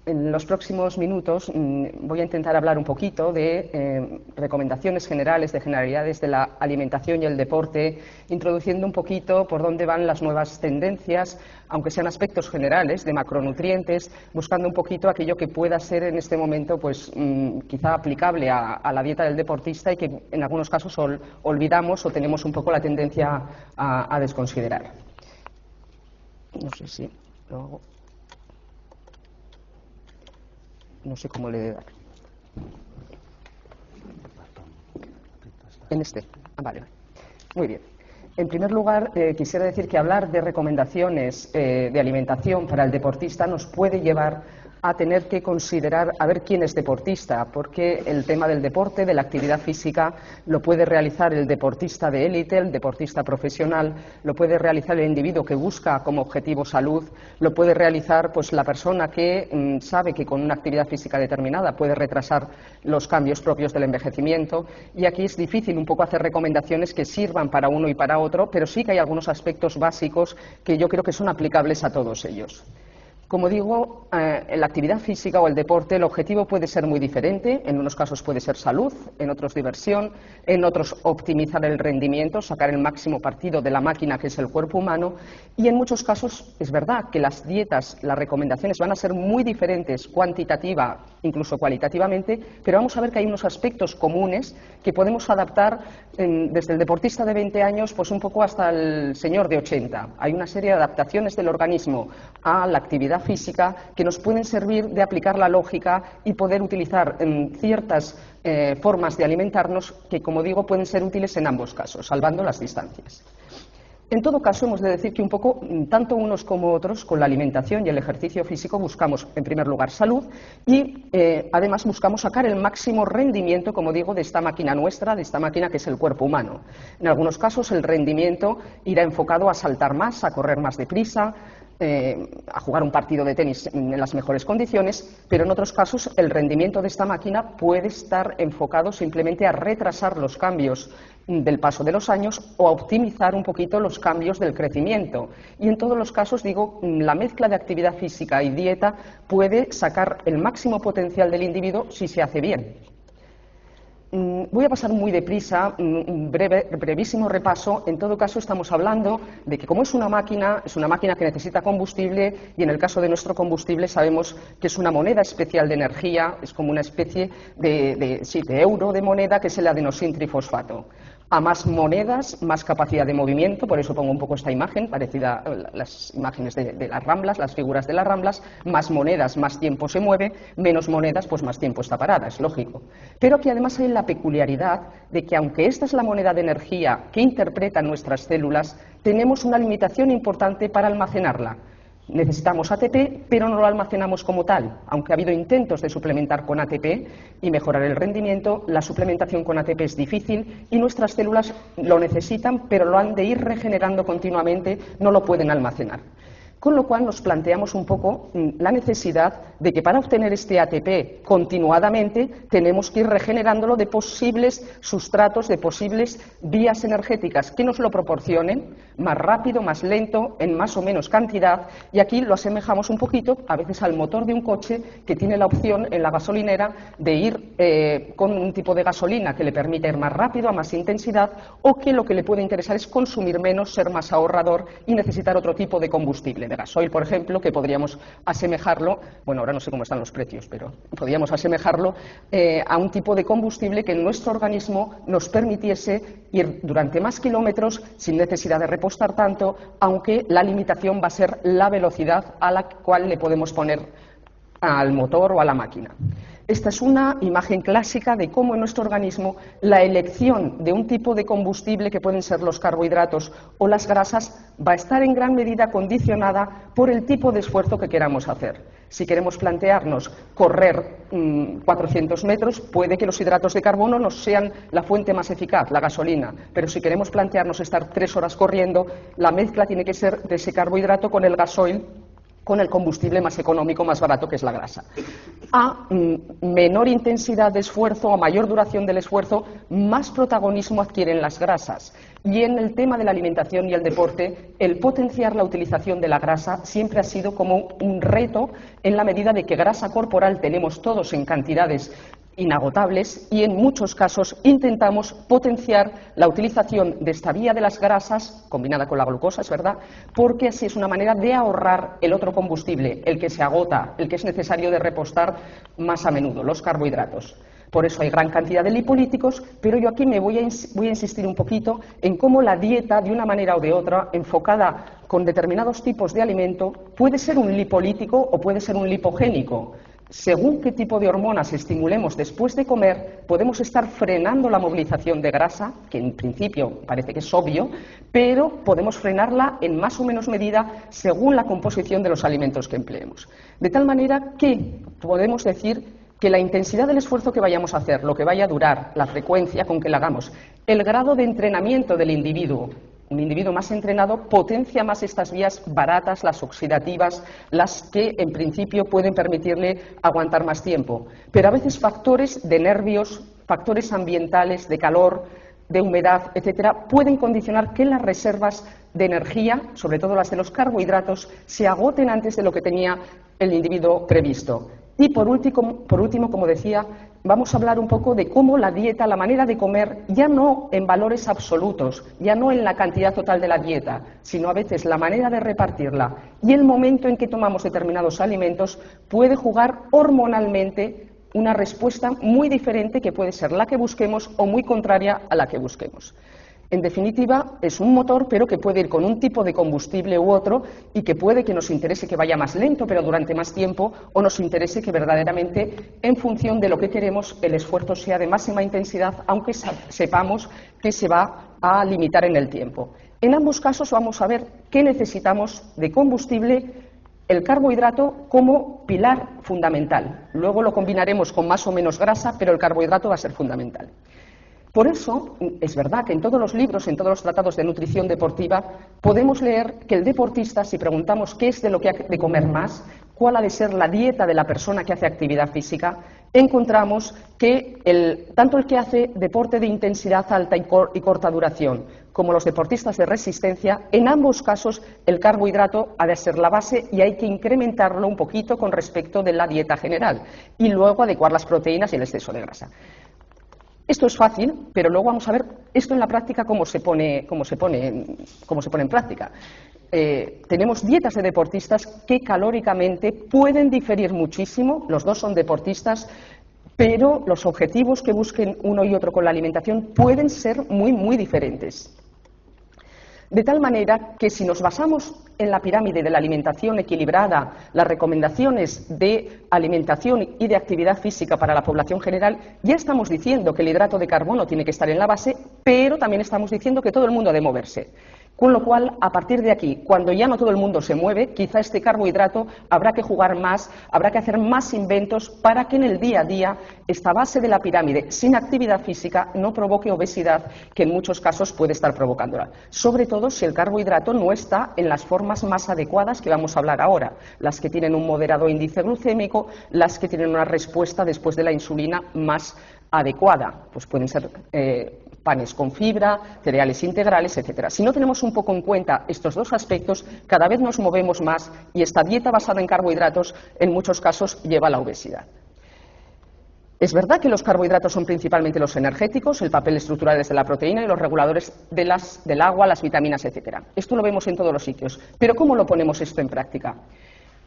En los próximos minutos voy a intentar hablar un poquito de recomendaciones generales, de generalidades de la alimentación y el deporte, introduciendo un poquito por dónde van las nuevas tendencias, aunque sean aspectos generales de macronutrientes, buscando un poquito aquello que pueda ser en este momento pues quizá aplicable a la dieta del deportista y que en algunos casos olvidamos o tenemos un poco la tendencia a desconsiderar. No sé si lo hago. No sé cómo le he de dar. En este. Vale. Muy bien. En primer lugar, quisiera decir que hablar de recomendaciones de alimentación para el deportista nos puede llevar a tener que considerar a ver quién es deportista, porque el tema del deporte, de la actividad física, lo puede realizar el deportista de élite, el deportista profesional, lo puede realizar el individuo que busca como objetivo salud, lo puede realizar pues la persona que sabe que con una actividad física determinada puede retrasar los cambios propios del envejecimiento, y aquí es difícil un poco hacer recomendaciones que sirvan para uno y para otro, pero sí que hay algunos aspectos básicos que yo creo que son aplicables a todos ellos. Como digo, en la actividad física o el deporte el objetivo puede ser muy diferente. En unos casos puede ser salud, en otros diversión, en otros optimizar el rendimiento, sacar el máximo partido de la máquina que es el cuerpo humano, y en muchos casos es verdad que las dietas, las recomendaciones van a ser muy diferentes cuantitativa, incluso cualitativamente, pero vamos a ver que hay unos aspectos comunes que podemos adaptar desde el deportista de 20 años pues un poco hasta el señor de 80. Hay una serie de adaptaciones del organismo a la actividad física que nos pueden servir de aplicar la lógica y poder utilizar ciertas formas de alimentarnos que, como digo, pueden ser útiles en ambos casos, salvando las distancias. En todo caso, hemos de decir que un poco, tanto unos como otros, con la alimentación y el ejercicio físico buscamos, en primer lugar, salud y, además, buscamos sacar el máximo rendimiento, como digo, de esta máquina nuestra, de esta máquina que es el cuerpo humano. En algunos casos, el rendimiento irá enfocado a saltar más, a correr más deprisa, a jugar un partido de tenis en las mejores condiciones, pero en otros casos el rendimiento de esta máquina puede estar enfocado simplemente a retrasar los cambios del paso de los años o a optimizar un poquito los cambios del crecimiento. Y en todos los casos, digo, la mezcla de actividad física y dieta puede sacar el máximo potencial del individuo si se hace bien. Voy a pasar muy deprisa, un brevísimo repaso. En todo caso, estamos hablando de que como es una máquina que necesita combustible, y en el caso de nuestro combustible sabemos que es una moneda especial de energía, es como una especie de euro de moneda, que es el adenosintrifosfato. A más monedas, más capacidad de movimiento, por eso pongo un poco esta imagen, parecida a las imágenes de las Ramblas, las figuras de las Ramblas. Más monedas, más tiempo se mueve, menos monedas, pues más tiempo está parada, es lógico. Pero aquí además hay la peculiaridad de que, aunque esta es la moneda de energía que interpretan nuestras células, tenemos una limitación importante para almacenarla. Necesitamos ATP, pero no lo almacenamos como tal. Aunque ha habido intentos de suplementar con ATP y mejorar el rendimiento, la suplementación con ATP es difícil y nuestras células lo necesitan, pero lo han de ir regenerando continuamente, no lo pueden almacenar. Con lo cual nos planteamos un poco la necesidad de que para obtener este ATP continuadamente tenemos que ir regenerándolo de posibles sustratos, de posibles vías energéticas que nos lo proporcionen más rápido, más lento, en más o menos cantidad, y aquí lo asemejamos un poquito a veces al motor de un coche que tiene la opción en la gasolinera de ir con un tipo de gasolina que le permita ir más rápido, a más intensidad, o que lo que le puede interesar es consumir menos, ser más ahorrador y necesitar otro tipo de combustible, de gasoil, por ejemplo, que podríamos asemejarlo, bueno, ahora no sé cómo están los precios, pero podríamos asemejarlo a un tipo de combustible que en nuestro organismo nos permitiese ir durante más kilómetros sin necesidad de repostar tanto, aunque la limitación va a ser la velocidad a la cual le podemos poner al motor o a la máquina. Esta es una imagen clásica de cómo en nuestro organismo la elección de un tipo de combustible, que pueden ser los carbohidratos o las grasas, va a estar en gran medida condicionada por el tipo de esfuerzo que queramos hacer. Si queremos plantearnos correr 400 metros, puede que los hidratos de carbono no sean la fuente más eficaz, la gasolina, pero si queremos plantearnos estar 3 horas corriendo, la mezcla tiene que ser de ese carbohidrato con el gasoil con el combustible más económico, más barato, que es la grasa. A menor intensidad de esfuerzo o mayor duración del esfuerzo, más protagonismo adquieren las grasas. Y en el tema de la alimentación y el deporte, el potenciar la utilización de la grasa siempre ha sido como un reto, en la medida de que grasa corporal tenemos todos en cantidades inagotables, y en muchos casos intentamos potenciar la utilización de esta vía de las grasas, combinada con la glucosa, es verdad, porque así es una manera de ahorrar el otro combustible, el que se agota, el que es necesario de repostar más a menudo, los carbohidratos. Por eso hay gran cantidad de lipolíticos, pero yo aquí me voy a insistir un poquito en cómo la dieta, de una manera o de otra, enfocada con determinados tipos de alimento, puede ser un lipolítico o puede ser un lipogénico. Según qué tipo de hormonas estimulemos después de comer, podemos estar frenando la movilización de grasa, que en principio parece que es obvio, pero podemos frenarla en más o menos medida según la composición de los alimentos que empleemos. De tal manera que podemos decir que la intensidad del esfuerzo que vayamos a hacer, lo que vaya a durar, la frecuencia con que la hagamos, el grado de entrenamiento del individuo, un individuo más entrenado potencia más estas vías baratas, las oxidativas, las que en principio pueden permitirle aguantar más tiempo. Pero a veces factores de nervios, factores ambientales, de calor, de humedad, etcétera, pueden condicionar que las reservas de energía, sobre todo las de los carbohidratos, se agoten antes de lo que tenía el individuo previsto. Y por último, como decía, vamos a hablar un poco de cómo la dieta, la manera de comer, ya no en valores absolutos, ya no en la cantidad total de la dieta, sino a veces la manera de repartirla y el momento en que tomamos determinados alimentos puede jugar hormonalmente una respuesta muy diferente, que puede ser la que busquemos o muy contraria a la que busquemos. En definitiva, es un motor, pero que puede ir con un tipo de combustible u otro, y que puede que nos interese que vaya más lento, pero durante más tiempo, o nos interese que verdaderamente, en función de lo que queremos, el esfuerzo sea de máxima intensidad, aunque sepamos que se va a limitar en el tiempo. En ambos casos vamos a ver qué necesitamos de combustible, el carbohidrato como pilar fundamental. Luego lo combinaremos con más o menos grasa, pero el carbohidrato va a ser fundamental. Por eso, es verdad que en todos los libros, en todos los tratados de nutrición deportiva, podemos leer que el deportista, si preguntamos qué es de lo que ha de comer más, cuál ha de ser la dieta de la persona que hace actividad física, encontramos que tanto el que hace deporte de intensidad alta y corta duración, como los deportistas de resistencia, en ambos casos el carbohidrato ha de ser la base y hay que incrementarlo un poquito con respecto de la dieta general, y luego adecuar las proteínas y el exceso de grasa. Esto es fácil, pero luego vamos a ver esto en la práctica cómo se pone en práctica. Tenemos dietas de deportistas que calóricamente pueden diferir muchísimo, los dos son deportistas, pero los objetivos que busquen uno y otro con la alimentación pueden ser muy, muy diferentes. De tal manera que si nos basamos en la pirámide de la alimentación equilibrada, las recomendaciones de alimentación y de actividad física para la población general, ya estamos diciendo que el hidrato de carbono tiene que estar en la base, pero también estamos diciendo que todo el mundo ha de moverse. Con lo cual, a partir de aquí, cuando ya no todo el mundo se mueve, quizá este carbohidrato habrá que jugar más, habrá que hacer más inventos para que en el día a día esta base de la pirámide sin actividad física no provoque obesidad, que en muchos casos puede estar provocándola. Sobre todo si el carbohidrato no está en las formas más adecuadas que vamos a hablar ahora, las que tienen un moderado índice glucémico, las que tienen una respuesta después de la insulina más adecuada. Pues pueden ser panes con fibra, cereales integrales, etcétera. Si no tenemos un poco en cuenta estos dos aspectos, cada vez nos movemos más y esta dieta basada en carbohidratos en muchos casos lleva a la obesidad. Es verdad que los carbohidratos son principalmente los energéticos, el papel estructural es de la proteína y los reguladores del agua, las vitaminas, etcétera. Esto lo vemos en todos los sitios. Pero ¿cómo lo ponemos esto en práctica?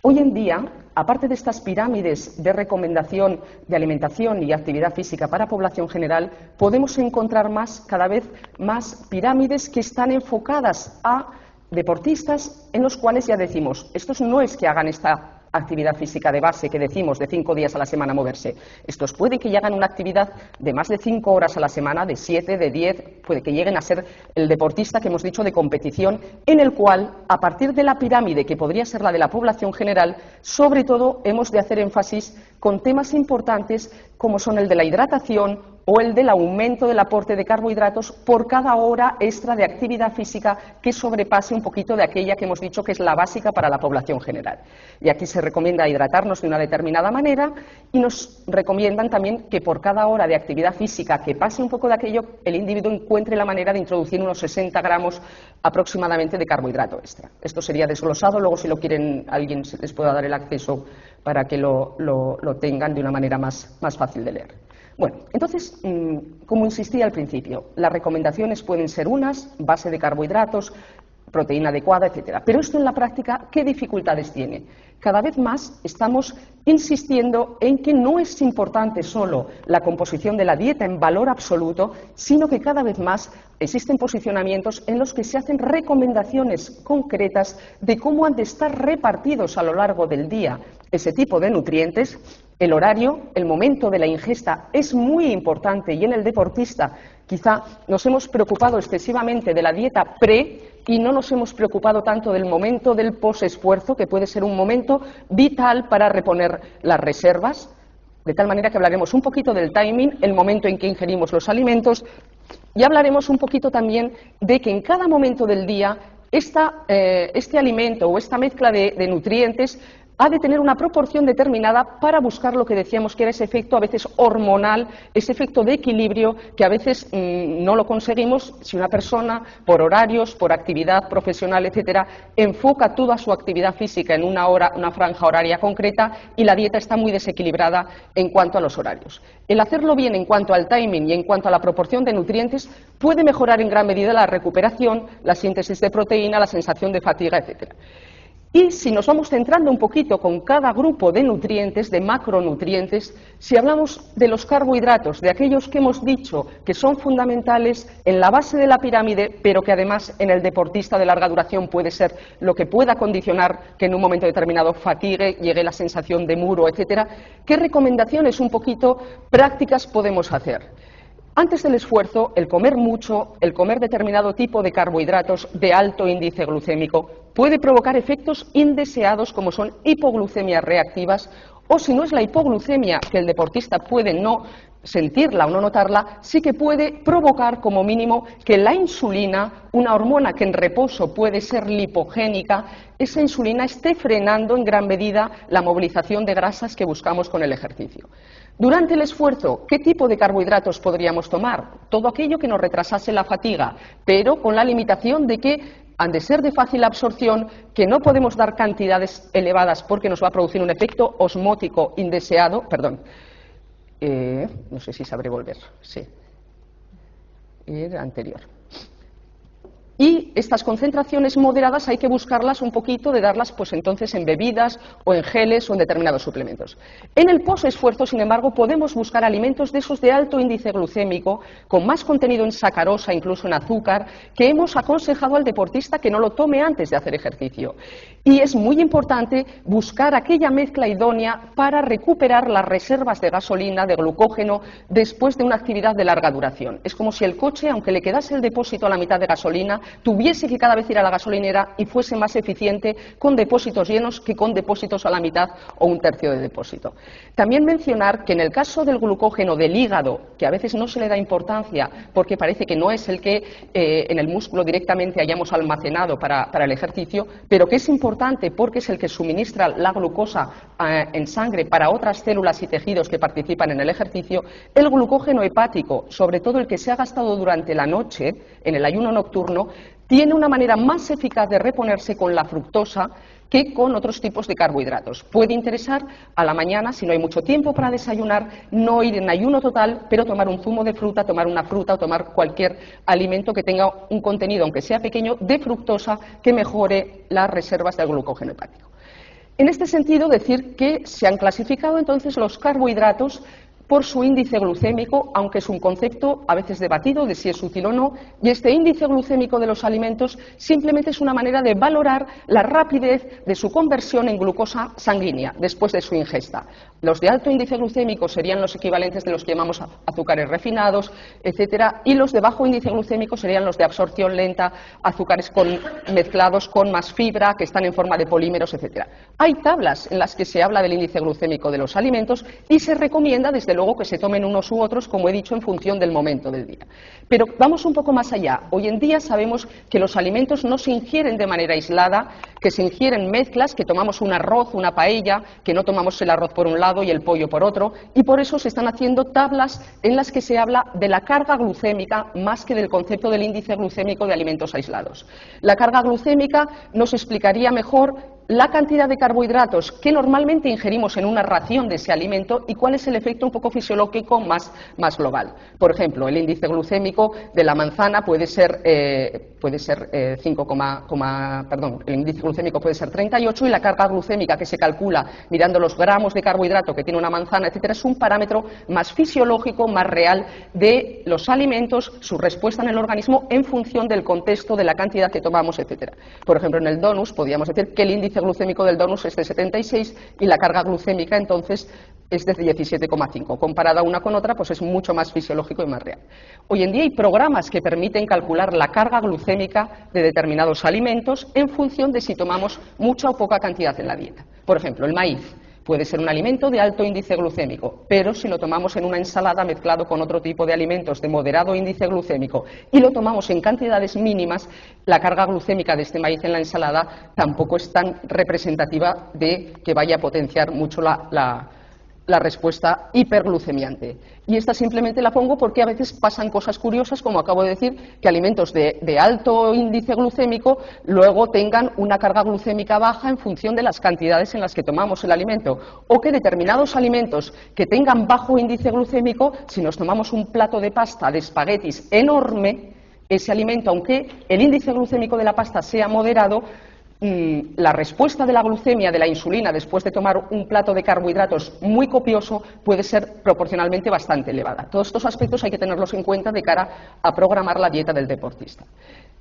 Hoy en día, aparte de estas pirámides de recomendación de alimentación y actividad física para población general, podemos encontrar cada vez más pirámides que están enfocadas a deportistas en los cuales ya decimos, estos no es que hagan esta actividad física de base que decimos de 5 días a la semana moverse. Estos pueden que hagan una actividad de más de 5 horas a la semana, de 7, de 10, puede que lleguen a ser el deportista que hemos dicho de competición, en el cual, a partir de la pirámide que podría ser la de la población general, sobre todo hemos de hacer énfasis con temas importantes como son el de la hidratación o el del aumento del aporte de carbohidratos por cada hora extra de actividad física que sobrepase un poquito de aquella que hemos dicho que es la básica para la población general. Y aquí se recomienda hidratarnos de una determinada manera y nos recomiendan también que por cada hora de actividad física que pase un poco de aquello, el individuo encuentre la manera de introducir unos 60 gramos aproximadamente de carbohidrato extra. Esto sería desglosado, luego si lo quieren alguien les pueda dar el acceso para que lo tengan de una manera más fácil de leer. Bueno, entonces, como insistía al principio, las recomendaciones pueden ser unas, base de carbohidratos, proteína adecuada, etcétera. Pero esto en la práctica, ¿qué dificultades tiene? Cada vez más estamos insistiendo en que no es importante solo la composición de la dieta en valor absoluto, sino que cada vez más existen posicionamientos en los que se hacen recomendaciones concretas de cómo han de estar repartidos a lo largo del día ese tipo de nutrientes. El horario, el momento de la ingesta es muy importante y en el deportista quizá nos hemos preocupado excesivamente de la dieta pre y no nos hemos preocupado tanto del momento del posesfuerzo, que puede ser un momento vital para reponer las reservas, de tal manera que hablaremos un poquito del timing, el momento en que ingerimos los alimentos, y hablaremos un poquito también de que en cada momento del día este alimento o esta mezcla de nutrientes ha de tener una proporción determinada para buscar lo que decíamos que era ese efecto a veces hormonal, ese efecto de equilibrio que a veces no lo conseguimos si una persona, por horarios, por actividad profesional, etcétera, enfoca toda su actividad física en una franja horaria concreta y la dieta está muy desequilibrada en cuanto a los horarios. El hacerlo bien en cuanto al timing y en cuanto a la proporción de nutrientes puede mejorar en gran medida la recuperación, la síntesis de proteína, la sensación de fatiga, etcétera. Y si nos vamos centrando un poquito con cada grupo de nutrientes, de macronutrientes, si hablamos de los carbohidratos, de aquellos que hemos dicho que son fundamentales en la base de la pirámide, pero que además en el deportista de larga duración puede ser lo que pueda condicionar que en un momento determinado fatigue, llegue la sensación de muro, etcétera, ¿qué recomendaciones un poquito prácticas podemos hacer? Antes del esfuerzo, el comer mucho, el comer determinado tipo de carbohidratos de alto índice glucémico puede provocar efectos indeseados como son hipoglucemias reactivas o si no es la hipoglucemia que el deportista puede no sentirla o no notarla, sí que puede provocar como mínimo que la insulina, una hormona que en reposo puede ser lipogénica, esa insulina esté frenando en gran medida la movilización de grasas que buscamos con el ejercicio. Durante el esfuerzo, ¿qué tipo de carbohidratos podríamos tomar? Todo aquello que nos retrasase la fatiga, pero con la limitación de que han de ser de fácil absorción, que no podemos dar cantidades elevadas porque nos va a producir un efecto osmótico indeseado. Perdón, no sé si sabré volver. Sí. El anterior. Y estas concentraciones moderadas hay que buscarlas un poquito, de darlas pues entonces en bebidas o en geles o en determinados suplementos. En el posesfuerzo, sin embargo, podemos buscar alimentos de esos de alto índice glucémico, con más contenido en sacarosa, incluso en azúcar, que hemos aconsejado al deportista que no lo tome antes de hacer ejercicio. Y es muy importante buscar aquella mezcla idónea para recuperar las reservas de gasolina, de glucógeno, después de una actividad de larga duración. Es como si el coche, aunque le quedase el depósito a la mitad de gasolina, tuviese que cada vez ir a la gasolinera y fuese más eficiente con depósitos llenos que con depósitos a la mitad o un tercio de depósito. También mencionar que en el caso del glucógeno del hígado, que a veces no se le da importancia porque parece que no es el que en el músculo directamente hayamos almacenado para el ejercicio, pero que es importante porque es el que suministra la glucosa en sangre para otras células y tejidos que participan en el ejercicio, el glucógeno hepático, sobre todo el que se ha gastado durante la noche, en el ayuno nocturno, tiene una manera más eficaz de reponerse con la fructosa que con otros tipos de carbohidratos. Puede interesar a la mañana, si no hay mucho tiempo para desayunar, no ir en ayuno total, pero tomar un zumo de fruta, tomar una fruta o tomar cualquier alimento que tenga un contenido, aunque sea pequeño, de fructosa que mejore las reservas del glucógeno hepático. En este sentido, decir que se han clasificado entonces los carbohidratos por su índice glucémico, aunque es un concepto a veces debatido de si es útil o no, y este índice glucémico de los alimentos simplemente es una manera de valorar la rapidez de su conversión en glucosa sanguínea después de su ingesta. Los de alto índice glucémico serían los equivalentes de los que llamamos azúcares refinados, etcétera, y los de bajo índice glucémico serían los de absorción lenta, azúcares mezclados con más fibra, que están en forma de polímeros, etcétera. Hay tablas en las que se habla del índice glucémico de los alimentos y se recomienda, desde luego, que se tomen unos u otros, como he dicho, en función del momento del día. Pero vamos un poco más allá. Hoy en día sabemos que los alimentos no se ingieren de manera aislada, que se ingieren mezclas, que tomamos un arroz, una paella, que no tomamos el arroz por un lado y el pollo por otro, y por eso se están haciendo tablas en las que se habla de la carga glucémica más que del concepto del índice glucémico de alimentos aislados. La carga glucémica nos explicaría mejor la cantidad de carbohidratos que normalmente ingerimos en una ración de ese alimento y cuál es el efecto un poco fisiológico más global. Por ejemplo, el índice glucémico de la manzana puede ser 5, el índice glucémico puede ser 38 y la carga glucémica que se calcula mirando los gramos de carbohidrato que tiene una manzana, etcétera, es un parámetro más fisiológico, más real de los alimentos, su respuesta en el organismo en función del contexto, de la cantidad que tomamos, etcétera. Por ejemplo, en el donus podríamos decir que el índice glucémico del donus es de 76 y la carga glucémica entonces es de 17,5. Comparada una con otra, pues es mucho más fisiológico y más real. Hoy en día hay programas que permiten calcular la carga glucémica de determinados alimentos en función de si tomamos mucha o poca cantidad en la dieta. Por ejemplo, el maíz puede ser un alimento de alto índice glucémico, pero si lo tomamos en una ensalada mezclado con otro tipo de alimentos de moderado índice glucémico y lo tomamos en cantidades mínimas, la carga glucémica de este maíz en la ensalada tampoco es tan representativa de que vaya a potenciar mucho la respuesta hiperglucemiante. Y esta simplemente la pongo porque a veces pasan cosas curiosas, como acabo de decir, que alimentos de alto índice glucémico luego tengan una carga glucémica baja en función de las cantidades en las que tomamos el alimento, o que determinados alimentos que tengan bajo índice glucémico, si nos tomamos un plato de pasta de espaguetis enorme, ese alimento, aunque el índice glucémico de la pasta sea moderado, la respuesta de la glucemia, de la insulina, después de tomar un plato de carbohidratos muy copioso, puede ser proporcionalmente bastante elevada. Todos estos aspectos hay que tenerlos en cuenta de cara a programar la dieta del deportista.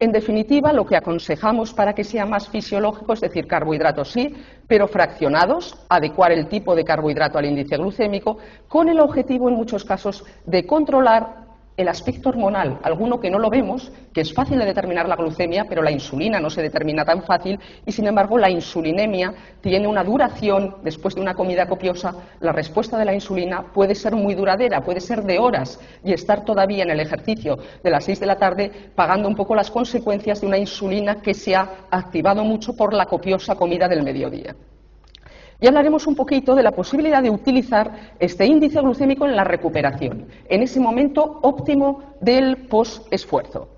En definitiva, lo que aconsejamos para que sea más fisiológico, es decir, carbohidratos sí, pero fraccionados, adecuar el tipo de carbohidrato al índice glucémico, con el objetivo, en muchos casos, de controlar el aspecto hormonal, alguno que no lo vemos, que es fácil de determinar la glucemia, pero la insulina no se determina tan fácil y, sin embargo, la insulinemia tiene una duración después de una comida copiosa. La respuesta de la insulina puede ser muy duradera, puede ser de horas y estar todavía en el ejercicio de las 6 de la tarde pagando un poco las consecuencias de una insulina que se ha activado mucho por la copiosa comida del mediodía. Y hablaremos un poquito de la posibilidad de utilizar este índice glucémico en la recuperación, en ese momento óptimo del post-esfuerzo.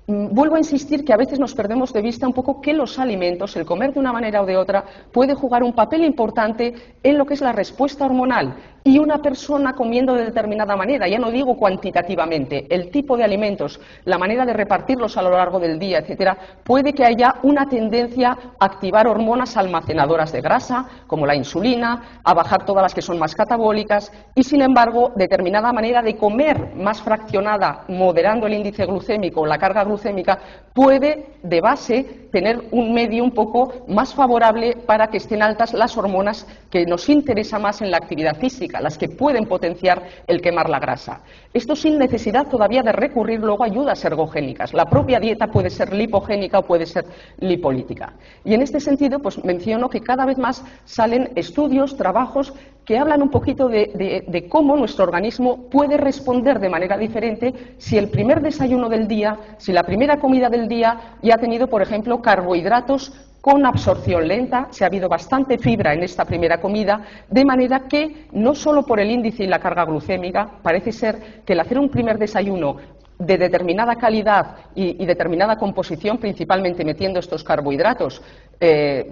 Vuelvo a insistir que a veces nos perdemos de vista un poco que los alimentos, el comer de una manera o de otra, puede jugar un papel importante en lo que es la respuesta hormonal. Y una persona comiendo de determinada manera, ya no digo cuantitativamente, el tipo de alimentos, la manera de repartirlos a lo largo del día, etcétera, puede que haya una tendencia a activar hormonas almacenadoras de grasa, como la insulina, a bajar todas las que son más catabólicas, y sin embargo, determinada manera de comer más fraccionada, moderando el índice glucémico, la carga glucémica, puede de base tener un medio un poco más favorable para que estén altas las hormonas que nos interesa más en la actividad física, las que pueden potenciar el quemar la grasa. Esto sin necesidad todavía de recurrir luego a ayudas ergogénicas. La propia dieta puede ser lipogénica o puede ser lipolítica. Y en este sentido, pues menciono que cada vez más salen estudios, trabajos que hablan un poquito de cómo nuestro organismo puede responder de manera diferente si el primer desayuno del día, si la primera comida del día ya ha tenido, por ejemplo, carbohidratos con absorción lenta, si ha habido bastante fibra en esta primera comida, de manera que no solo por el índice y la carga glucémica, parece ser que el hacer un primer desayuno de determinada calidad y determinada composición, principalmente metiendo estos carbohidratos,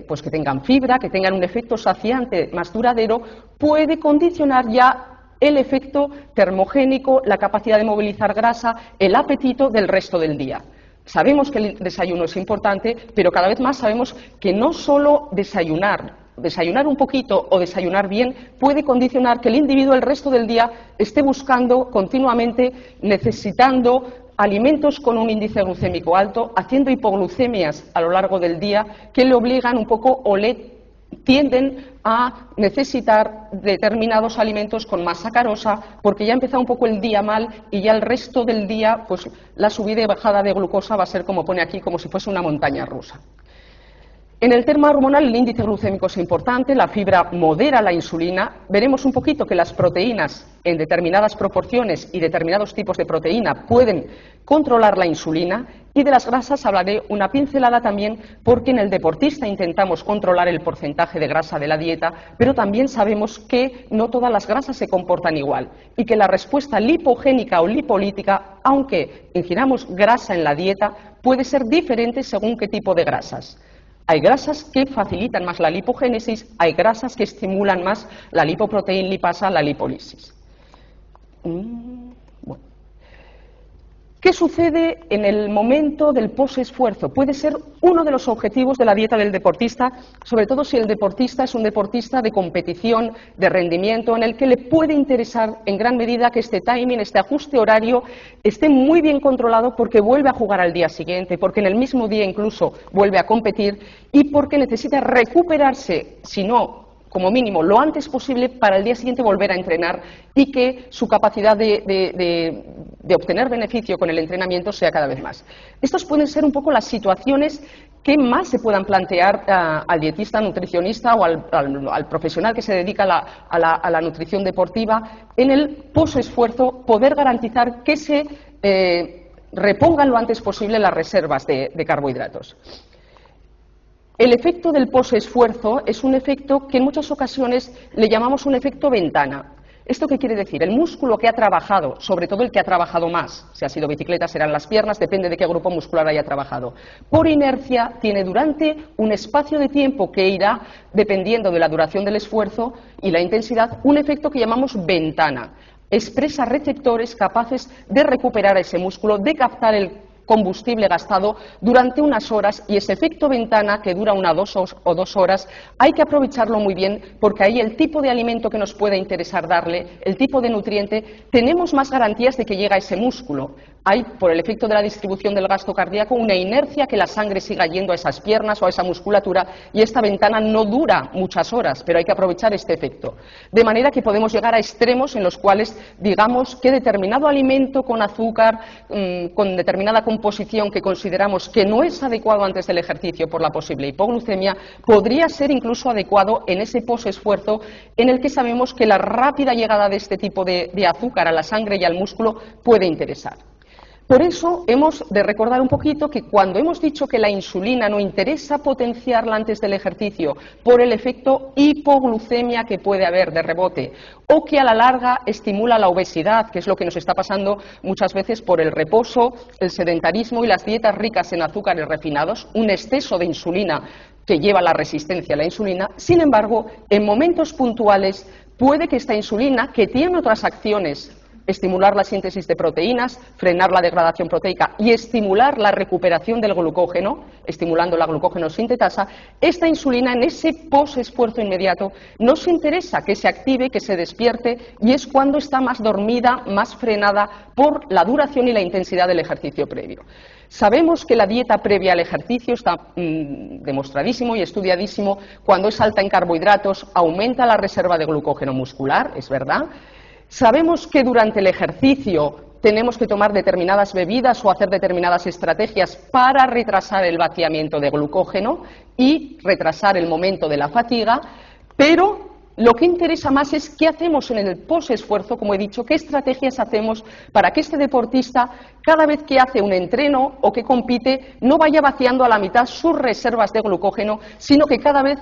pues que tengan fibra, que tengan un efecto saciante más duradero, puede condicionar ya el efecto termogénico, la capacidad de movilizar grasa, el apetito del resto del día. Sabemos que el desayuno es importante, pero cada vez más sabemos que no solo desayunar un poquito o desayunar bien puede condicionar que el individuo el resto del día esté buscando continuamente, necesitando alimentos con un índice glucémico alto, haciendo hipoglucemias a lo largo del día que le obligan un poco o le tienden a necesitar determinados alimentos con más sacarosa porque ya ha empezado un poco el día mal y ya el resto del día pues la subida y bajada de glucosa va a ser, como pone aquí, como si fuese una montaña rusa. En el tema hormonal el índice glucémico es importante, la fibra modera la insulina. Veremos un poquito que las proteínas en determinadas proporciones y determinados tipos de proteína pueden controlar la insulina, y de las grasas hablaré una pincelada también porque en el deportista intentamos controlar el porcentaje de grasa de la dieta, pero también sabemos que no todas las grasas se comportan igual y que la respuesta lipogénica o lipolítica, aunque ingiramos grasa en la dieta, puede ser diferente según qué tipo de grasas. Hay grasas que facilitan más la lipogénesis, hay grasas que estimulan más la lipoproteína lipasa, la lipólisis. Bueno. ¿Qué sucede en el momento del posesfuerzo? Puede ser uno de los objetivos de la dieta del deportista, sobre todo si el deportista es un deportista de competición, de rendimiento, en el que le puede interesar en gran medida que este timing, este ajuste horario, esté muy bien controlado porque vuelve a jugar al día siguiente, porque en el mismo día incluso vuelve a competir y porque necesita recuperarse, si no como mínimo lo antes posible, para el día siguiente volver a entrenar y que su capacidad de obtener beneficio con el entrenamiento sea cada vez más. Estas pueden ser un poco las situaciones que más se puedan plantear al dietista, nutricionista o al profesional que se dedica a la nutrición deportiva en el posesfuerzo, poder garantizar que se repongan lo antes posible las reservas de carbohidratos. El efecto del posesfuerzo es un efecto que en muchas ocasiones le llamamos un efecto ventana. ¿Esto qué quiere decir? El músculo que ha trabajado, sobre todo el que ha trabajado más, si ha sido bicicleta serán las piernas, depende de qué grupo muscular haya trabajado, por inercia tiene durante un espacio de tiempo que irá dependiendo de la duración del esfuerzo y la intensidad, un efecto que llamamos ventana. Expresa receptores capaces de recuperar ese músculo, de captar el combustible gastado durante unas horas, y ese efecto ventana que dura una o dos horas hay que aprovecharlo muy bien porque ahí el tipo de alimento que nos puede interesar darle, el tipo de nutriente, tenemos más garantías de que llega a ese músculo. Hay, por el efecto de la distribución del gasto cardíaco, una inercia que la sangre siga yendo a esas piernas o a esa musculatura y esta ventana no dura muchas horas, pero hay que aprovechar este efecto. De manera que podemos llegar a extremos en los cuales digamos que determinado alimento con azúcar, con determinada composición que consideramos que no es adecuado antes del ejercicio por la posible hipoglucemia, podría ser incluso adecuado en ese posesfuerzo en el que sabemos que la rápida llegada de este tipo de azúcar a la sangre y al músculo puede interesar. Por eso hemos de recordar un poquito que cuando hemos dicho que la insulina no interesa potenciarla antes del ejercicio por el efecto hipoglucemia que puede haber de rebote o que a la larga estimula la obesidad, que es lo que nos está pasando muchas veces por el reposo, el sedentarismo y las dietas ricas en azúcares refinados, un exceso de insulina que lleva a la resistencia a la insulina. Sin embargo, en momentos puntuales puede que esta insulina, que tiene otras acciones, estimular la síntesis de proteínas, frenar la degradación proteica y estimular la recuperación del glucógeno, estimulando la glucógeno sintetasa, esta insulina en ese posesfuerzo inmediato nos interesa que se active, que se despierte, y es cuando está más dormida, más frenada por la duración y la intensidad del ejercicio previo. Sabemos que la dieta previa al ejercicio está demostradísimo y estudiadísimo, cuando es alta en carbohidratos aumenta la reserva de glucógeno muscular, es verdad. Sabemos que durante el ejercicio tenemos que tomar determinadas bebidas o hacer determinadas estrategias para retrasar el vaciamiento de glucógeno y retrasar el momento de la fatiga, pero lo que interesa más es qué hacemos en el posesfuerzo, como he dicho, qué estrategias hacemos para que este deportista, cada vez que hace un entreno o que compite, no vaya vaciando a la mitad sus reservas de glucógeno, sino que cada vez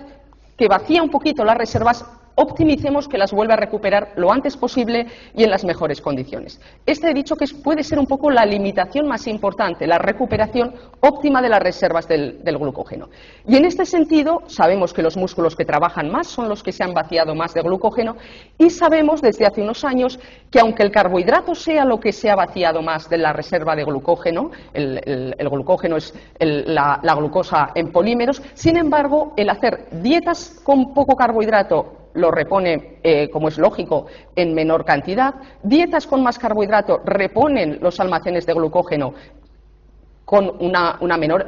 que vacía un poquito las reservas, optimicemos que las vuelva a recuperar lo antes posible y en las mejores condiciones. He dicho que puede ser un poco la limitación más importante, la recuperación óptima de las reservas del glucógeno. Y en este sentido, sabemos que los músculos que trabajan más son los que se han vaciado más de glucógeno, y sabemos desde hace unos años que aunque el carbohidrato sea lo que se ha vaciado más de la reserva de glucógeno, el glucógeno es la glucosa en polímeros, sin embargo, el hacer dietas con poco carbohidrato lo repone, como es lógico, en menor cantidad. Dietas con más carbohidrato reponen los almacenes de glucógeno con una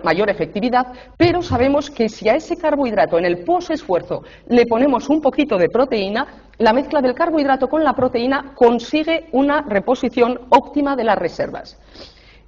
mayor efectividad, pero sabemos que si a ese carbohidrato en el posesfuerzo le ponemos un poquito de proteína, la mezcla del carbohidrato con la proteína consigue una reposición óptima de las reservas.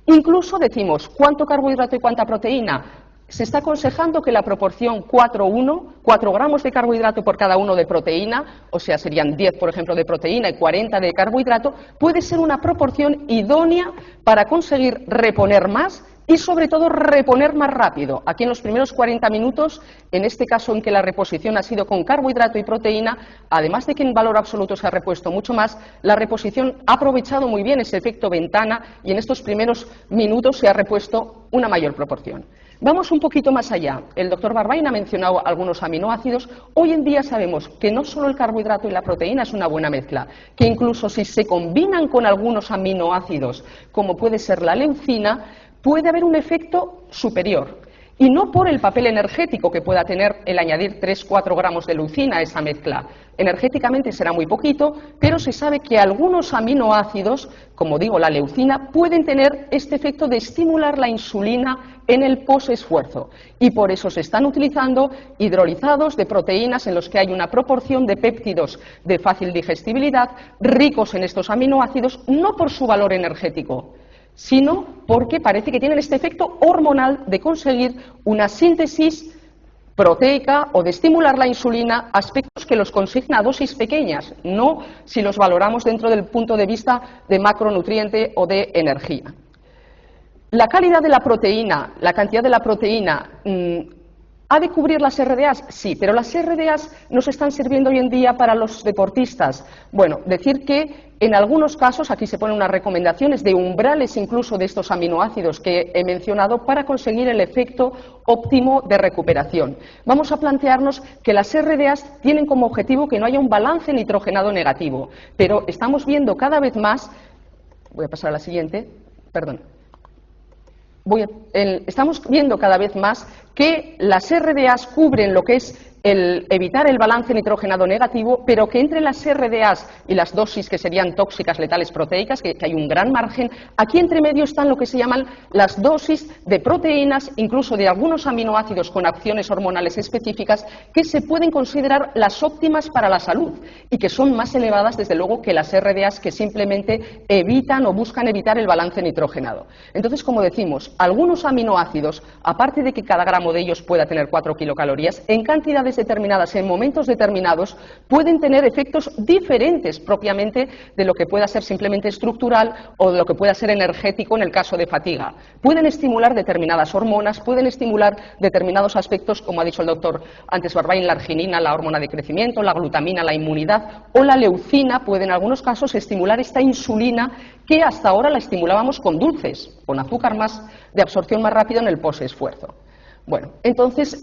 Incluso decimos, ¿cuánto carbohidrato y cuánta proteína? Se está aconsejando que la proporción 4:1, 4 gramos de carbohidrato por cada 1 de proteína, o sea, serían 10, por ejemplo, de proteína y 40 de carbohidrato, puede ser una proporción idónea para conseguir reponer más y, sobre todo, reponer más rápido. Aquí en los primeros 40 minutos, en este caso en que la reposición ha sido con carbohidrato y proteína, además de que en valor absoluto se ha repuesto mucho más, la reposición ha aprovechado muy bien ese efecto ventana y en estos primeros minutos se ha repuesto una mayor proporción. Vamos un poquito más allá. El doctor Barbain ha mencionado algunos aminoácidos. Hoy en día sabemos que no solo el carbohidrato y la proteína es una buena mezcla, que incluso si se combinan con algunos aminoácidos, como puede ser la leucina, puede haber un efecto superior. Y no por el papel energético que pueda tener el añadir 3-4 gramos de leucina a esa mezcla. Energéticamente será muy poquito, pero se sabe que algunos aminoácidos, como digo la leucina, pueden tener este efecto de estimular la insulina en el posesfuerzo. Y por eso se están utilizando hidrolizados de proteínas en los que hay una proporción de péptidos de fácil digestibilidad, ricos en estos aminoácidos, no por su valor energético, sino porque parece que tienen este efecto hormonal de conseguir una síntesis proteica o de estimular la insulina, aspectos que los consigna a dosis pequeñas, no si los valoramos dentro del punto de vista de macronutriente o de energía. La calidad de la proteína, la cantidad de la proteína, ¿ha de cubrir las RDAs? Sí, pero las RDAs nos están sirviendo hoy en día para los deportistas. Bueno, decir que en algunos casos, aquí se ponen unas recomendaciones de umbrales incluso de estos aminoácidos que he mencionado para conseguir el efecto óptimo de recuperación. Vamos a plantearnos que las RDAs tienen como objetivo que no haya un balance nitrogenado negativo, pero estamos viendo cada vez más, voy a pasar a la siguiente, perdón. Estamos viendo cada vez más que las RDAs cubren lo que es el evitar el balance nitrogenado negativo, pero que entre las RDAs y las dosis que serían tóxicas letales proteicas, que hay un gran margen, aquí entre medio están lo que se llaman las dosis de proteínas, incluso de algunos aminoácidos con acciones hormonales específicas, que se pueden considerar las óptimas para la salud y que son más elevadas, desde luego, que las RDAs que simplemente evitan o buscan evitar el balance nitrogenado. Entonces, como decimos, algunos aminoácidos, aparte de que cada gramo de ellos pueda tener 4 kilocalorías, en cantidades determinadas, en momentos determinados, pueden tener efectos diferentes propiamente de lo que pueda ser simplemente estructural o de lo que pueda ser energético en el caso de fatiga. Pueden estimular determinadas hormonas, pueden estimular determinados aspectos, como ha dicho el doctor antes Barbain, la arginina, la hormona de crecimiento, la glutamina, la inmunidad, o la leucina puede en algunos casos estimular esta insulina que hasta ahora la estimulábamos con dulces, con azúcar más de absorción más rápida en el posesfuerzo. Bueno, entonces,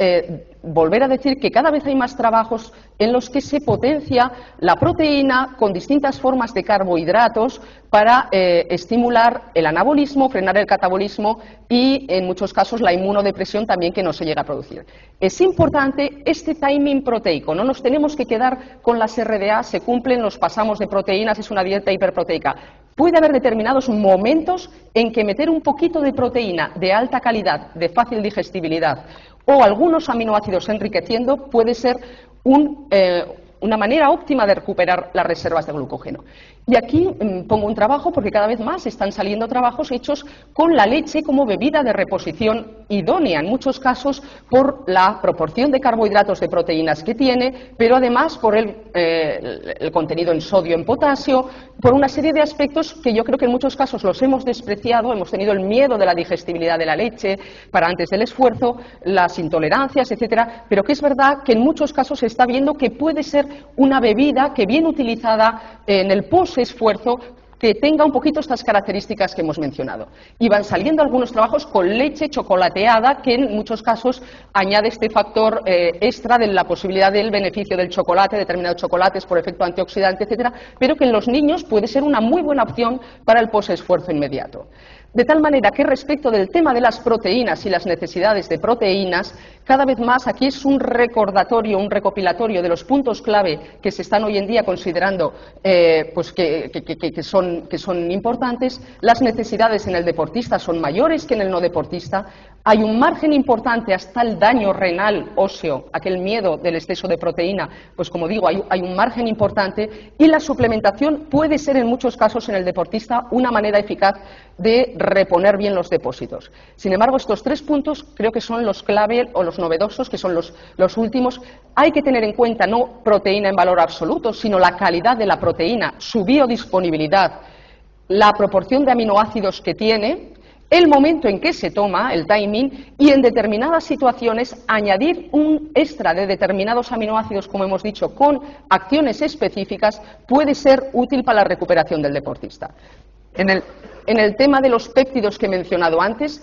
volver a decir que cada vez hay más trabajos en los que se potencia la proteína con distintas formas de carbohidratos para estimular el anabolismo, frenar el catabolismo y, en muchos casos, la inmunodepresión también que no se llega a producir. Es importante este timing proteico, no nos tenemos que quedar con las RDA, se cumplen, nos pasamos de proteínas, es una dieta hiperproteica. Puede haber determinados momentos en que meter un poquito de proteína de alta calidad, de fácil digestibilidad, o algunos aminoácidos enriqueciendo puede ser una manera óptima de recuperar las reservas de glucógeno. Y aquí pongo un trabajo porque cada vez más están saliendo trabajos hechos con la leche como bebida de reposición idónea, en muchos casos por la proporción de carbohidratos, de proteínas que tiene, pero además por el contenido en sodio, en potasio, por una serie de aspectos que yo creo que en muchos casos los hemos despreciado, hemos tenido el miedo de la digestibilidad de la leche para antes del esfuerzo, las intolerancias, etcétera, pero que es verdad que en muchos casos se está viendo que puede ser una bebida que bien utilizada en el posesfuerzo que tenga un poquito estas características que hemos mencionado. Y van saliendo algunos trabajos con leche chocolateada que en muchos casos añade este factor extra de la posibilidad del beneficio del chocolate, determinados chocolates por efecto antioxidante, etcétera, pero que en los niños puede ser una muy buena opción para el posesfuerzo inmediato. De tal manera que respecto del tema de las proteínas y las necesidades de proteínas, cada vez más aquí es un recordatorio, un recopilatorio de los puntos clave que se están hoy en día considerando pues que son importantes. Las necesidades en el deportista son mayores que en el no deportista. Hay un margen importante hasta el daño renal óseo, aquel miedo del exceso de proteína, pues como digo, hay un margen importante, y la suplementación puede ser en muchos casos en el deportista una manera eficaz de reponer bien los depósitos. Sin embargo, estos 3 puntos creo que son los clave o los novedosos, que son los últimos. Hay que tener en cuenta no proteína en valor absoluto, sino la calidad de la proteína, su biodisponibilidad, la proporción de aminoácidos que tiene, el momento en que se toma, el timing, y en determinadas situaciones añadir un extra de determinados aminoácidos, como hemos dicho, con acciones específicas, puede ser útil para la recuperación del deportista. En el tema de los péptidos que he mencionado antes,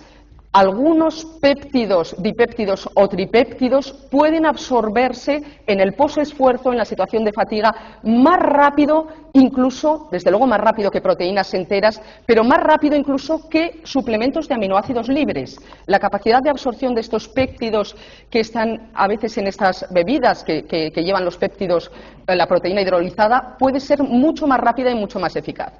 algunos péptidos, dipéptidos o tripéptidos pueden absorberse en el posesfuerzo, en la situación de fatiga, más rápido, incluso, desde luego más rápido que proteínas enteras, pero más rápido incluso que suplementos de aminoácidos libres. La capacidad de absorción de estos péptidos que están a veces en estas bebidas que llevan los péptidos, la proteína hidrolizada, puede ser mucho más rápida y mucho más eficaz.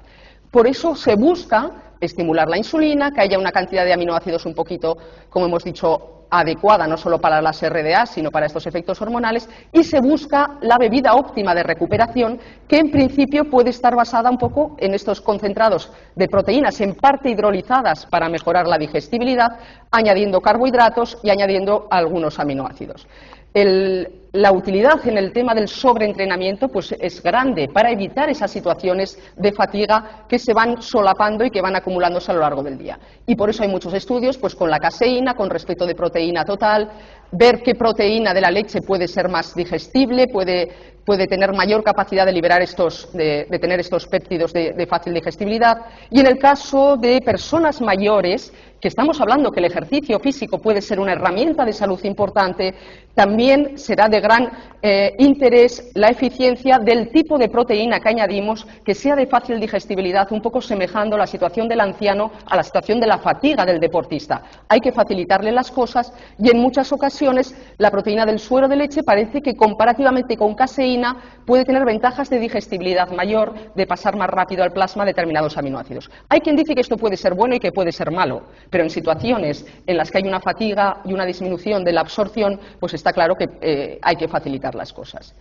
Por eso se busca estimular la insulina, que haya una cantidad de aminoácidos un poquito, como hemos dicho, adecuada, no solo para las RDA, sino para estos efectos hormonales, y se busca la bebida óptima de recuperación, que en principio puede estar basada un poco en estos concentrados de proteínas, en parte hidrolizadas para mejorar la digestibilidad, añadiendo carbohidratos y añadiendo algunos aminoácidos. La utilidad en el tema del sobreentrenamiento pues es grande para evitar esas situaciones de fatiga que se van solapando y que van acumulándose a lo largo del día. Y por eso hay muchos estudios pues con la caseína, con respecto de proteína total, ver qué proteína de la leche puede ser más digestible, puede tener mayor capacidad de liberar de tener estos péptidos de fácil digestibilidad. Y en el caso de personas mayores, que estamos hablando que el ejercicio físico puede ser una herramienta de salud importante, también será de gran interés la eficiencia del tipo de proteína que añadimos, que sea de fácil digestibilidad, un poco semejando la situación del anciano a la situación de la fatiga del deportista. Hay que facilitarle las cosas y en muchas ocasiones la proteína del suero de leche parece que comparativamente con caseína puede tener ventajas de digestibilidad mayor, de pasar más rápido al plasma determinados aminoácidos. Hay quien dice que esto puede ser bueno y que puede ser malo, pero en situaciones en las que hay una fatiga y una disminución de la absorción, pues está claro que hay que facilitar las cosas.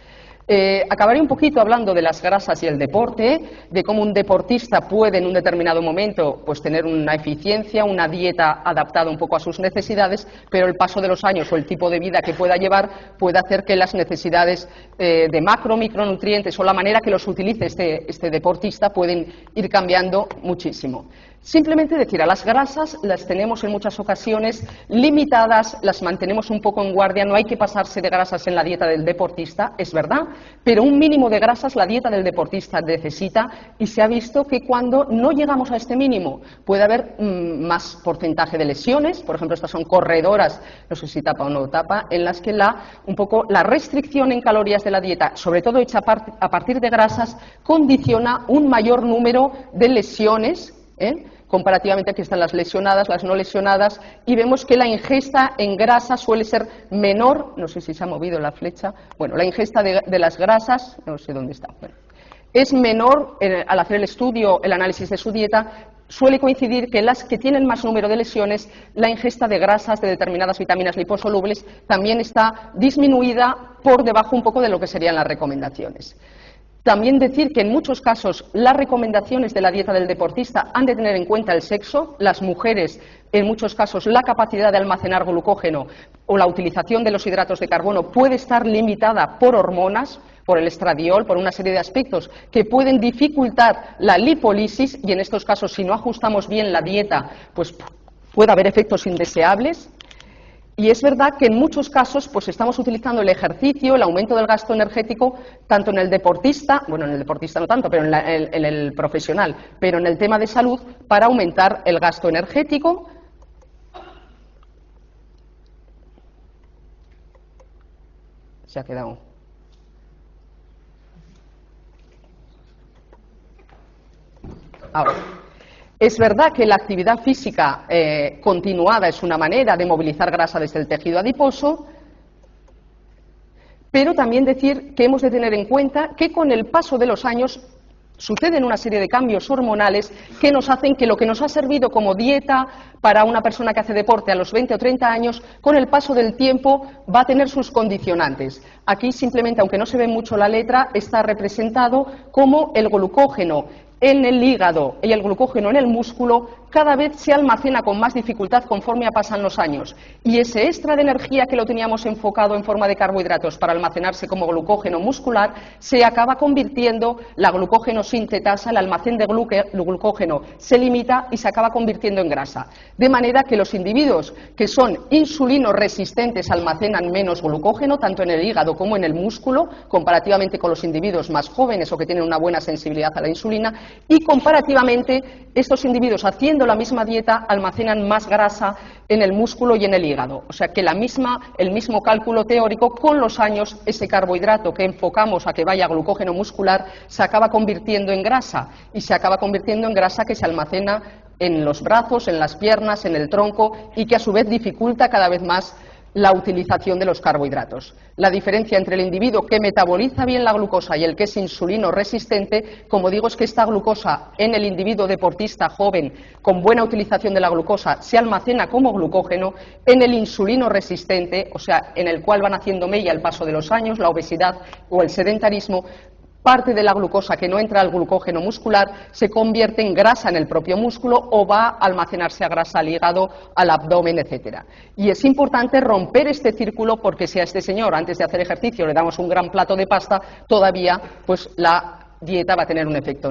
Acabaré un poquito hablando de las grasas y el deporte, de cómo un deportista puede en un determinado momento pues tener una eficiencia, una dieta adaptada un poco a sus necesidades, pero el paso de los años o el tipo de vida que pueda llevar puede hacer que las necesidades de macro, micronutrientes o la manera que los utilice este deportista pueden ir cambiando muchísimo. Simplemente decir, a las grasas las tenemos en muchas ocasiones limitadas, las mantenemos un poco en guardia, no hay que pasarse de grasas en la dieta del deportista, es verdad, pero un mínimo de grasas la dieta del deportista necesita, y se ha visto que cuando no llegamos a este mínimo puede haber más porcentaje de lesiones. Por ejemplo, estas son corredoras, no sé si tapa o no tapa, en las que un poco la restricción en calorías de la dieta, sobre todo hecha a partir de grasas, condiciona un mayor número de lesiones, comparativamente aquí están las lesionadas, las no lesionadas, y vemos que la ingesta en grasa suele ser menor, no sé si se ha movido la flecha, bueno, la ingesta de las grasas, no sé dónde está, bueno, es menor al hacer el estudio, el análisis de su dieta. Suele coincidir que las que tienen más número de lesiones, la ingesta de grasas, de determinadas vitaminas liposolubles, también está disminuida por debajo un poco de lo que serían las recomendaciones. También decir que en muchos casos las recomendaciones de la dieta del deportista han de tener en cuenta el sexo. Las mujeres, en muchos casos, la capacidad de almacenar glucógeno o la utilización de los hidratos de carbono puede estar limitada por hormonas, por el estradiol, por una serie de aspectos que pueden dificultar la lipólisis, y en estos casos, si no ajustamos bien la dieta, pues puede haber efectos indeseables. Y es verdad que en muchos casos pues estamos utilizando el ejercicio, el aumento del gasto energético, tanto en el deportista, bueno, en el deportista no tanto, pero en el profesional, pero en el tema de salud, para aumentar el gasto energético. Se ha quedado. Ahora. Es verdad que la actividad física continuada es una manera de movilizar grasa desde el tejido adiposo, pero también decir que hemos de tener en cuenta que con el paso de los años suceden una serie de cambios hormonales que nos hacen que lo que nos ha servido como dieta para una persona que hace deporte a los 20 o 30 años, con el paso del tiempo va a tener sus condicionantes. Aquí simplemente, aunque no se ve mucho la letra, está representado como el glucógeno en el hígado y el glucógeno en el músculo cada vez se almacena con más dificultad conforme pasan los años. Y ese extra de energía que lo teníamos enfocado en forma de carbohidratos para almacenarse como glucógeno muscular, se acaba convirtiendo, la glucógeno sintetasa, el almacén de glucógeno se limita y se acaba convirtiendo en grasa. De manera que los individuos que son insulino resistentes almacenan menos glucógeno, tanto en el hígado como en el músculo, comparativamente con los individuos más jóvenes o que tienen una buena sensibilidad a la insulina, y comparativamente estos individuos haciendo la misma dieta almacenan más grasa en el músculo y en el hígado. O sea que el mismo cálculo teórico, con los años ese carbohidrato que enfocamos a que vaya a glucógeno muscular se acaba convirtiendo en grasa, y se acaba convirtiendo en grasa que se almacena en los brazos, en las piernas, en el tronco, y que a su vez dificulta cada vez más la utilización de los carbohidratos. La diferencia entre el individuo que metaboliza bien la glucosa y el que es insulino resistente, como digo, es que esta glucosa en el individuo deportista joven con buena utilización de la glucosa se almacena como glucógeno. En el insulino resistente, o sea, en el cual van haciendo mella el paso de los años, la obesidad o el sedentarismo, parte de la glucosa que no entra al glucógeno muscular se convierte en grasa en el propio músculo o va a almacenarse a grasa al hígado, al abdomen, etcétera. Y es importante romper este círculo, porque si a este señor antes de hacer ejercicio le damos un gran plato de pasta, todavía pues la dieta va a tener un efecto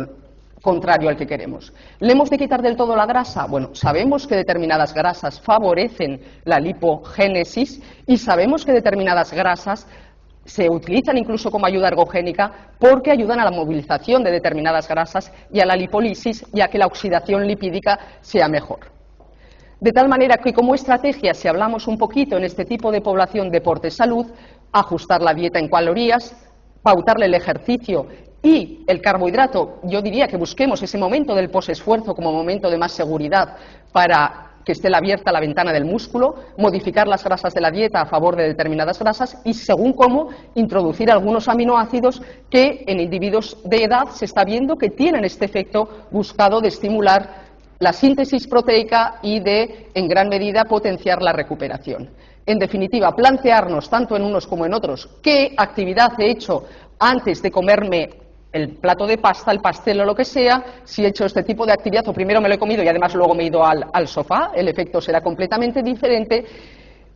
contrario al que queremos. ¿Le hemos de quitar del todo la grasa? Bueno, sabemos que determinadas grasas favorecen la lipogénesis y sabemos que determinadas grasas se utilizan incluso como ayuda ergogénica porque ayudan a la movilización de determinadas grasas y a la lipólisis y a que la oxidación lipídica sea mejor. De tal manera que como estrategia, si hablamos un poquito en este tipo de población deporte-salud, ajustar la dieta en calorías, pautarle el ejercicio y el carbohidrato, yo diría que busquemos ese momento del posesfuerzo como momento de más seguridad para que esté abierta la ventana del músculo, modificar las grasas de la dieta a favor de determinadas grasas y, según cómo, introducir algunos aminoácidos que en individuos de edad se está viendo que tienen este efecto buscado de estimular la síntesis proteica y de, en gran medida, potenciar la recuperación. En definitiva, plantearnos, tanto en unos como en otros, qué actividad he hecho antes de comerme el plato de pasta, el pastel o lo que sea. Si he hecho este tipo de actividad, o primero me lo he comido y además luego me he ido al sofá, el efecto será completamente diferente.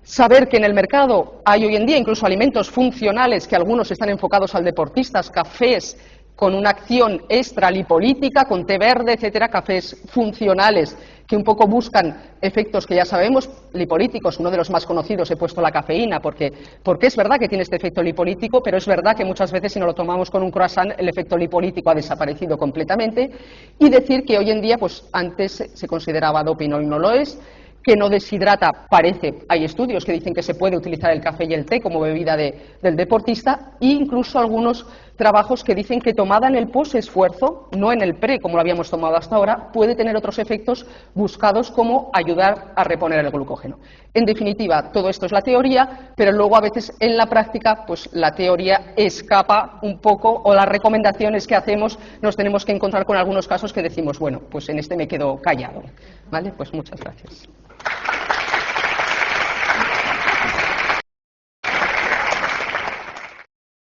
Saber que en el mercado hay hoy en día incluso alimentos funcionales que algunos están enfocados al deportistas, cafés con una acción extra lipolítica, con té verde, etcétera, cafés funcionales que un poco buscan efectos que ya sabemos, lipolíticos. Uno de los más conocidos he puesto la cafeína, porque es verdad que tiene este efecto lipolítico, pero es verdad que muchas veces si no lo tomamos con un croissant el efecto lipolítico ha desaparecido completamente. Y decir que hoy en día, pues antes se consideraba doping, hoy no lo es, que no deshidrata, parece, hay estudios que dicen que se puede utilizar el café y el té como bebida del deportista, e incluso algunos trabajos que dicen que tomada en el posesfuerzo, no en el pre como lo habíamos tomado hasta ahora, puede tener otros efectos buscados como ayudar a reponer el glucógeno. En definitiva, todo esto es la teoría, pero luego a veces en la práctica pues la teoría escapa un poco, o las recomendaciones que hacemos nos tenemos que encontrar con algunos casos que decimos, bueno, pues en este me quedo callado. ¿Vale? Pues muchas gracias.